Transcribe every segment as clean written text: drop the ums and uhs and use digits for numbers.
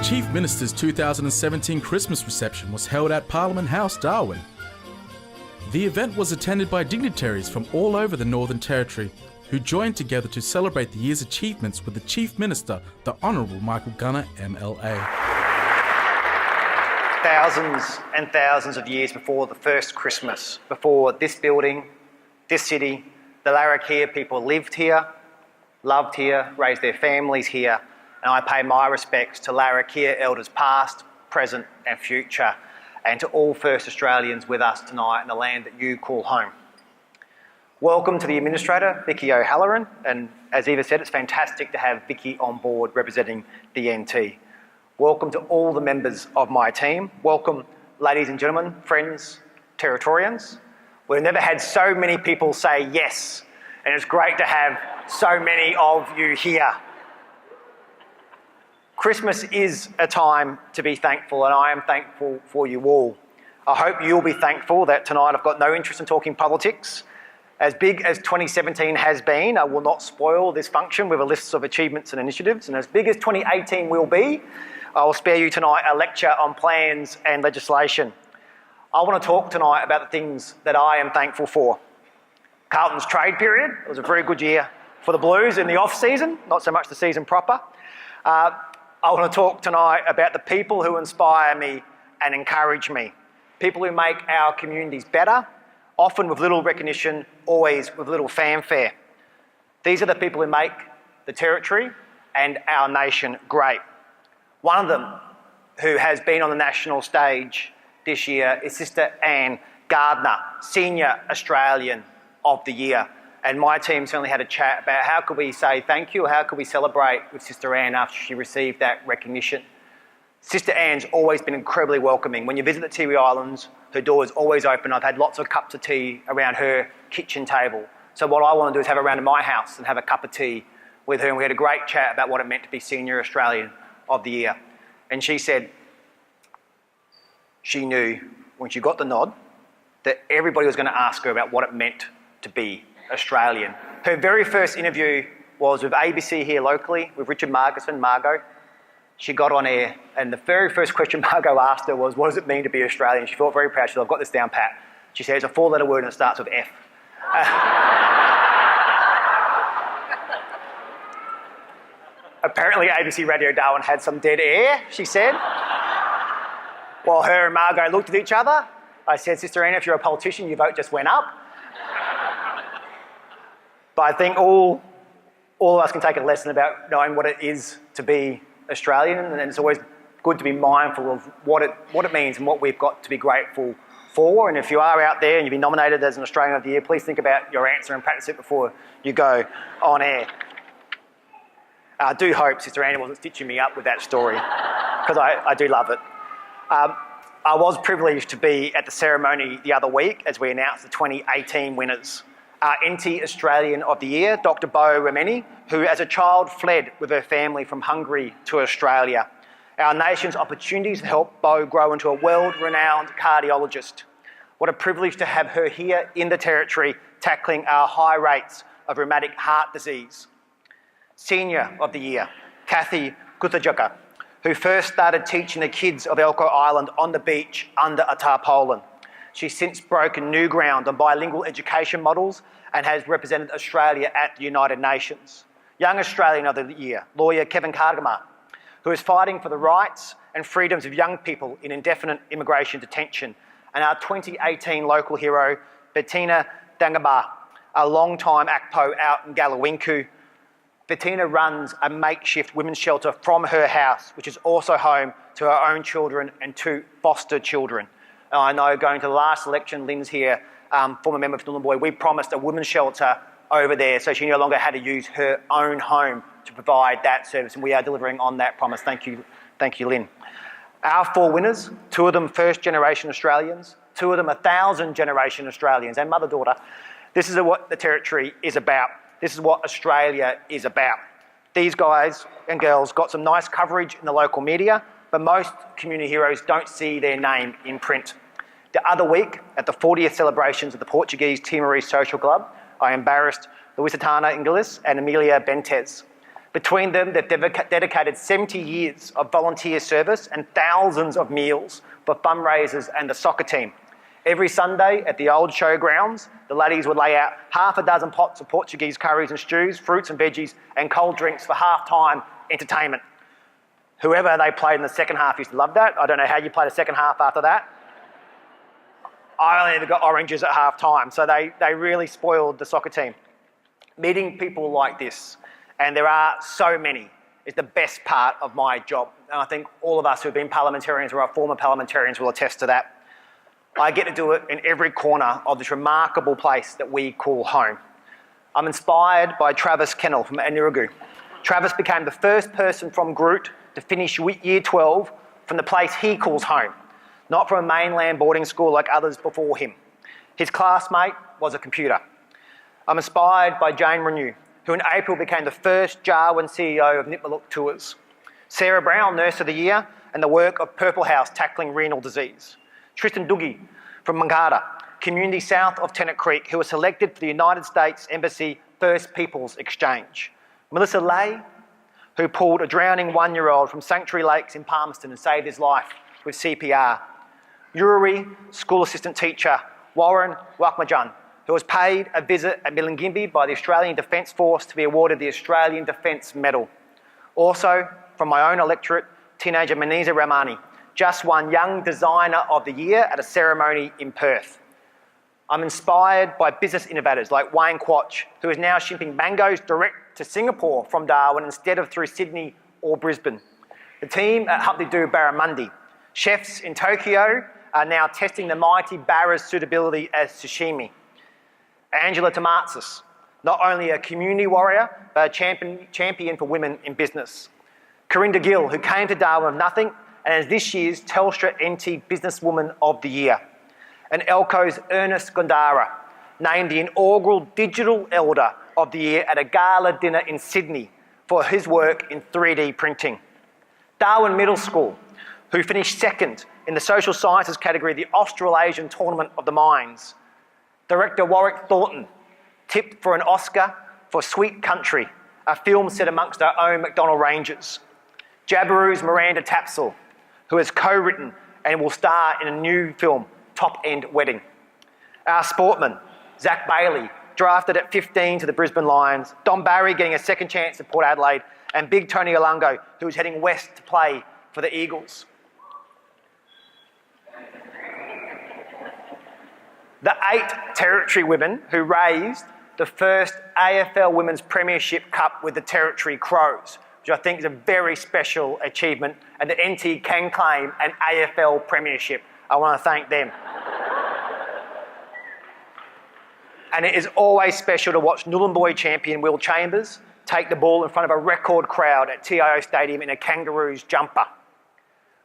Chief Minister's 2017 Christmas reception was held at Parliament House, Darwin. The event was attended by dignitaries from all over the Northern Territory who joined together to celebrate the year's achievements with the Chief Minister, the Honourable Michael Gunner, MLA. Thousands and thousands of years before the first Christmas, before this building, this city, the Larrakia people lived here, loved here, raised their families here, and I pay my respects to Larrakia elders past, present and future, and to all First Australians with us tonight in the land that you call home. Welcome to the Administrator, Vicky O'Halloran, and as Eva said, it's fantastic to have Vicky on board representing the NT. Welcome to all the members of my team. Welcome, ladies and gentlemen, friends, Territorians. We've never had so many people say yes, and it's great to have so many of you here. Christmas is a time to be thankful, and I am thankful for you all. I hope you'll be thankful that tonight I've got no interest in talking politics. As big as 2017 has been, I will not spoil this function with a list of achievements and initiatives, and as big as 2018 will be, I will spare you tonight a lecture on plans and legislation. I want to talk tonight about the things that I am thankful for. Carlton's trade period, it was a very good year for the Blues in the off-season, not so much the season proper. I want to talk tonight about the people who inspire me and encourage me. People who make our communities better, often with little recognition, always with little fanfare. These are the people who make the Territory and our nation great. One of them who has been on the national stage this year is Sister Anne Gardner, Senior Australian of the Year. And my team certainly had a chat about how could we say thank you, or how could we celebrate with Sister Anne after she received that recognition. Sister Anne's always been incredibly welcoming. When you visit the Tiwi Islands, her door is always open. I've had lots of cups of tea around her kitchen table. So what I want to do is have her around to my house and have a cup of tea with her. And we had a great chat about what it meant to be Senior Australian of the Year. And she said she knew when she got the nod that everybody was going to ask her about what it meant to be Australian. Her very first interview was with ABC here locally, with Richard Margison, Margot. She got on air, and the very first question Margot asked her was, what does it mean to be Australian? She felt very proud. She said, I've got this down pat. She said, it's a 4-letter word and it starts with F. Apparently ABC Radio Darwin had some dead air, she said. While her and Margot looked at each other, I said, Sister Anne, if you're a politician, your vote just went up. But I think all of us can take a lesson about knowing what it is to be Australian, and it's always good to be mindful of what it means and what we've got to be grateful for. And if you are out there and you've been nominated as an Australian of the Year, please think about your answer and practice it before you go on air. I do hope Sister Anne wasn't stitching me up with that story, because I do love it. I was privileged to be at the ceremony the other week as we announced the 2018 winners. Our NT Australian of the Year, Dr. Bo Remeni, who as a child fled with her family from Hungary to Australia. Our nation's opportunities helped Bo grow into a world-renowned cardiologist. What a privilege to have her here in the Territory tackling our high rates of rheumatic heart disease. Senior of the Year, Kathy Kuthajuka, who first started teaching the kids of Elcho Island on the beach under a tarpaulin. She's since broken new ground on bilingual education models and has represented Australia at the United Nations. Young Australian of the Year, lawyer Kevin Kardama, who is fighting for the rights and freedoms of young people in indefinite immigration detention. And our 2018 local hero, Bettina Dangaba, a long-time ACPO out in Galawinku. Bettina runs a makeshift women's shelter from her house, which is also home to her own children and 2 foster children. I know going to the last election, Lynn's here, former member for Nhulunbuy, we promised a women's shelter over there so she no longer had to use her own home to provide that service, and we are delivering on that promise. Thank you, Lynn. Our 4 winners, 2 of them first-generation Australians, 2 of them 1,000-generation Australians, and mother-daughter. This is what the Territory is about. This is what Australia is about. These guys and girls got some nice coverage in the local media, but most community heroes don't see their name in print. The other week, at the 40th celebrations of the Portuguese Timorese Social Club, I embarrassed Luisitana Inglis and Amelia Bentes. Between them, they've dedicated 70 years of volunteer service and thousands of meals for fundraisers and the soccer team. Every Sunday at the old showgrounds, the laddies would lay out half a dozen pots of Portuguese curries and stews, fruits and veggies, and cold drinks for half-time entertainment. Whoever they played in the second half used to love that. I don't know how you played a second half after that. I only ever got oranges at half-time, so they really spoiled the soccer team. Meeting people like this, and there are so many, is the best part of my job. And I think all of us who have been parliamentarians or are former parliamentarians will attest to that. I get to do it in every corner of this remarkable place that we call home. I'm inspired by Travis Kennell from Aniragu. Travis became the first person from Groot to finish year 12 from the place he calls home, not from a mainland boarding school like others before him. His classmate was a computer. I'm inspired by Jane Renew, who in April became the first Darwin CEO of Nipmaluk Tours. Sarah Brown, Nurse of the Year, and the work of Purple House tackling renal disease. Tristan Doogie from Mangada, community south of Tennant Creek, who was selected for the United States Embassy First Peoples Exchange. Melissa Lay, who pulled a drowning 1-year-old from Sanctuary Lakes in Palmerston and saved his life with CPR. Yuri, school assistant teacher, Warren Wakmajan, who was paid a visit at Milingimbi by the Australian Defence Force to be awarded the Australian Defence Medal. Also, from my own electorate, teenager Maniza Ramani, just won Young Designer of the Year at a ceremony in Perth. I'm inspired by business innovators like Wayne Quach, who is now shipping mangoes direct to Singapore from Darwin instead of through Sydney or Brisbane. The team at Humpty Doo Barramundi, chefs in Tokyo, are now testing the mighty Barra's suitability as sashimi. Angela Tomatsis, not only a community warrior, but a champion for women in business. Corinda Gill, who came to Darwin with nothing and is this year's Telstra NT Businesswoman of the Year. And Elco's Ernest Gondara, named the inaugural Digital Elder of the Year at a gala dinner in Sydney for his work in 3D printing. Darwin Middle School, who finished second in the social sciences category, the Australasian Tournament of the Minds. Director Warwick Thornton, tipped for an Oscar for Sweet Country, a film set amongst our own McDonnell Rangers. Jabiru's Miranda Tapsell, who has co-written and will star in a new film, Top End Wedding. Our sportman, Zach Bailey, drafted at 15 to the Brisbane Lions. Don Barry getting a second chance at Port Adelaide. And Big Tony Olungo, who is heading west to play for the Eagles. The 8 Territory women who raised the first AFL Women's Premiership Cup with the Territory Crows, which I think is a very special achievement, and the NT can claim an AFL Premiership. I want to thank them. And it is always special to watch Nhulunbuy champion Will Chambers take the ball in front of a record crowd at TIO Stadium in a Kangaroos jumper.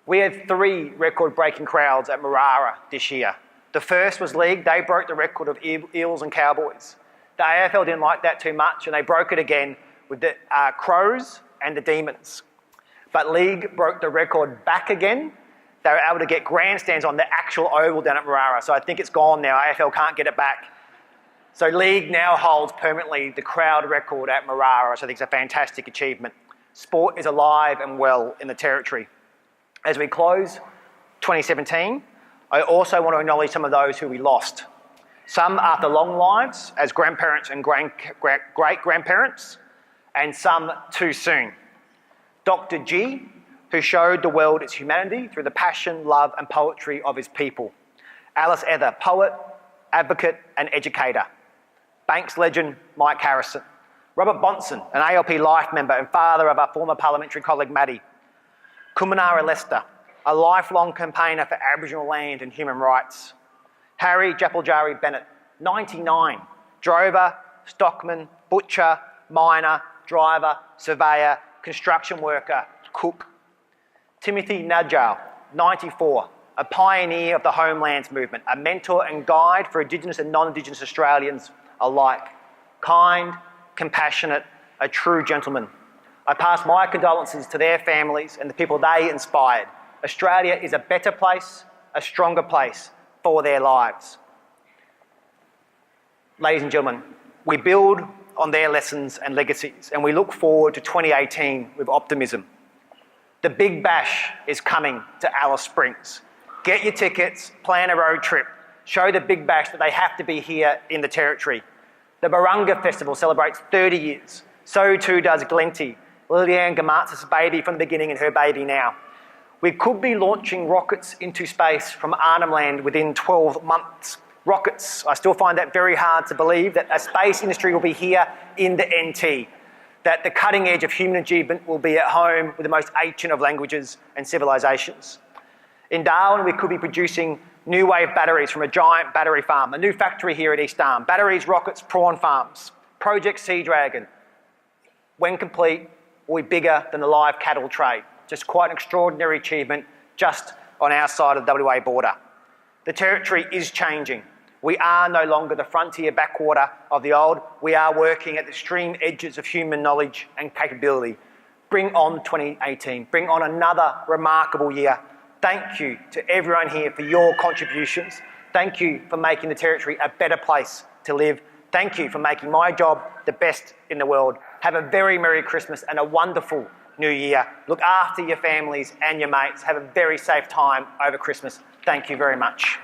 We had 3 record-breaking crowds at Marara this year. The first was League. They broke the record of Eels and Cowboys. The AFL didn't like that too much, and they broke it again with the Crows and the Demons. But League broke the record back again. They were able to get grandstands on the actual oval down at Marara, so I think it's gone now. AFL can't get it back. So League now holds permanently the crowd record at Marara, which I think is a fantastic achievement. Sport is alive and well in the Territory. As we close 2017, I also want to acknowledge some of those who we lost. Some after long lives as grandparents and great-grandparents, and some too soon. Dr. G, who showed the world its humanity through the passion, love and poetry of his people. Alice Ether, poet, advocate and educator. Banks legend Mike Harrison. Robert Bonson, an ALP Life member and father of our former parliamentary colleague Maddie. Kumanara Lester, a lifelong campaigner for Aboriginal land and human rights. Harry Japaljari Bennett, 99, drover, stockman, butcher, miner, driver, surveyor, construction worker, cook. Timothy Najal, 94, a pioneer of the Homelands movement, a mentor and guide for Indigenous and non-Indigenous Australians alike. Kind, compassionate, a true gentleman. I pass my condolences to their families and the people they inspired. Australia is a better place, a stronger place for their lives. Ladies and gentlemen, we build on their lessons and legacies, and we look forward to 2018 with optimism. The Big Bash is coming to Alice Springs. Get your tickets, plan a road trip, show the Big Bash that they have to be here in the Territory. The Barunga Festival celebrates 30 years. So too does Glenty, Liliane Gamatz's baby from the beginning and her baby now. We could be launching rockets into space from Arnhem Land within 12 months. Rockets, I still find that very hard to believe that a space industry will be here in the NT, that the cutting edge of human achievement will be at home with the most ancient of languages and civilisations. In Darwin, we could be producing new wave batteries from a giant battery farm, a new factory here at East Arm, batteries, rockets, prawn farms. Project Sea Dragon, when complete, will be bigger than the live cattle trade. Just quite an extraordinary achievement just on our side of the WA border. The Territory is changing. We are no longer the frontier backwater of the old. We are working at the extreme edges of human knowledge and capability. Bring on 2018. Bring on another remarkable year. Thank you to everyone here for your contributions. Thank you for making the Territory a better place to live. Thank you for making my job the best in the world. Have a very Merry Christmas and a wonderful New Year. Look after your families and your mates. Have a very safe time over Christmas. Thank you very much.